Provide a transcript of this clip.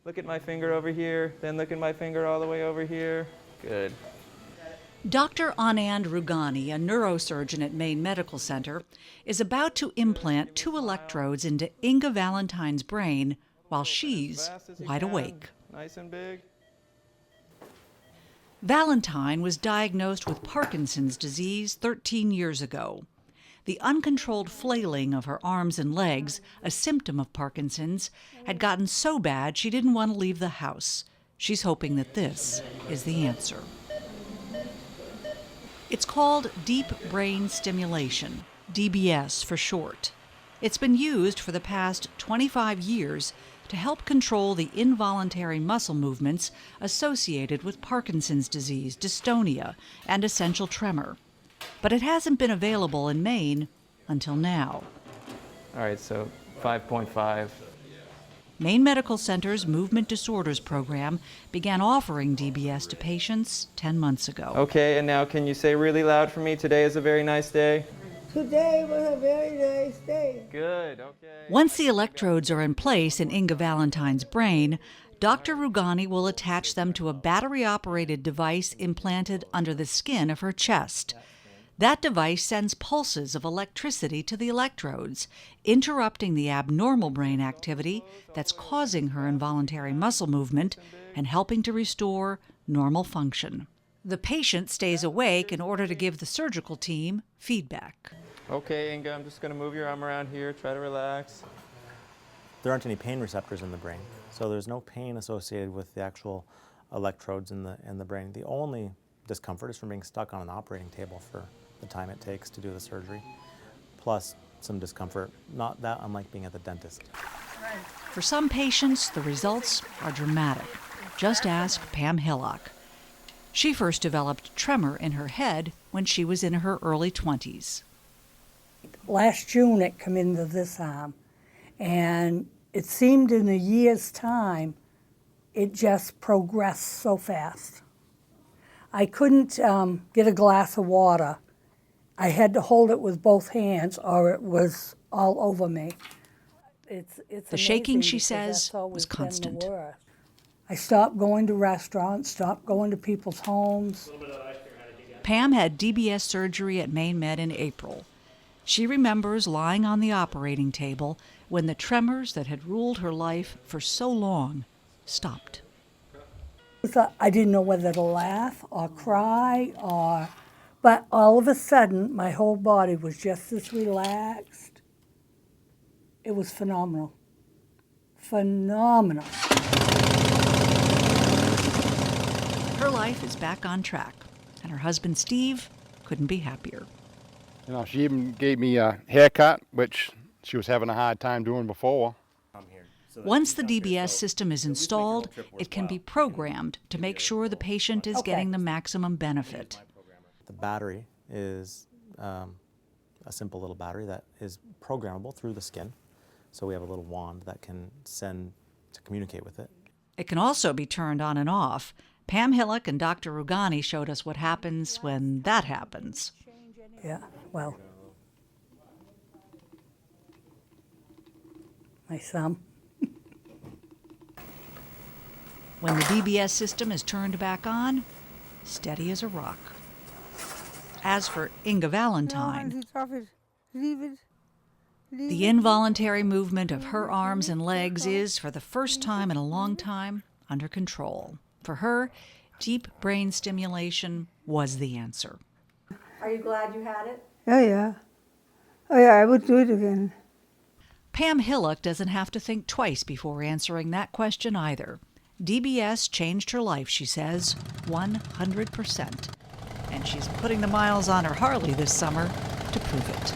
Look at my finger over here, then look at my finger all the way over here. Good. Dr. Anand Rugani, a neurosurgeon at Maine Medical Center, is about to implant 2 electrodes into Inga Valentine's brain while she's wide awake. Nice and big. Valentine was diagnosed with Parkinson's disease 13 years ago. The uncontrolled flailing of her arms and legs, a symptom of Parkinson's, had gotten so bad she didn't want to leave the house. She's hoping that this is the answer. It's called deep brain stimulation, DBS for short. It's been used for the past 25 years to help control the involuntary muscle movements associated with Parkinson's disease, dystonia, and essential tremor. But it hasn't been available in Maine until now. All right, so 5.5. Maine Medical Center's Movement Disorders Program began offering DBS to patients 10 months ago. Okay, and now can you say really loud for me, today is a very nice day? Today was a very nice day. Good, okay. Once the electrodes are in place in Inga Valentine's brain, Dr. Rugani will attach them to a battery-operated device implanted under the skin of her chest. That device sends pulses of electricity to the electrodes, interrupting the abnormal brain activity that's causing her involuntary muscle movement and helping to restore normal function. The patient stays awake in order to give the surgical team feedback. Okay, Inga, I'm just going to move your arm around here. Try to relax. There aren't any pain receptors in the brain, so there's no pain associated with the actual electrodes in the brain. The only discomfort is from being stuck on an operating table for the time it takes to do the surgery, plus some discomfort, not that unlike being at the dentist. For some patients, the results are dramatic. Just ask Pam Hillock. She first developed tremor in her head when she was in her early 20s. Last June it came into this arm, and it seemed in a year's time it just progressed so fast. I couldn't get a glass of water. I had to hold it with both hands or it was all over me. It's The shaking, she amazing says, because that's always was been the constant. worst. I stopped going to restaurants, stopped going to people's homes. Pam had DBS surgery at Maine Med in April. She remembers lying on the operating table when the tremors that had ruled her life for so long stopped. I didn't know whether to laugh or cry but all of a sudden my whole body was just as relaxed. It was phenomenal. Phenomenal. Her life is back on track, and her husband Steve couldn't be happier. You know, she even gave me a haircut, which she was having a hard time doing before. Once the DBS system is installed, it can be programmed to make sure the patient is getting the maximum benefit. The battery is a simple little battery that is programmable through the skin. So we have a little wand that can send to communicate with it. It can also be turned on and off. Pam Hillock and Dr. Rugani showed us what happens when that happens. Yeah, well, my thumb. When the DBS system is turned back on, steady as a rock. As for Inga Valentine, the involuntary movement of her arms and legs is, for the first time in a long time, under control. For her, deep brain stimulation was the answer. Are you glad you had it? Oh, yeah. Oh, yeah, I would do it again. Pam Hillock doesn't have to think twice before answering that question either. DBS changed her life, she says, 100%. And she's putting the miles on her Harley this summer to prove it.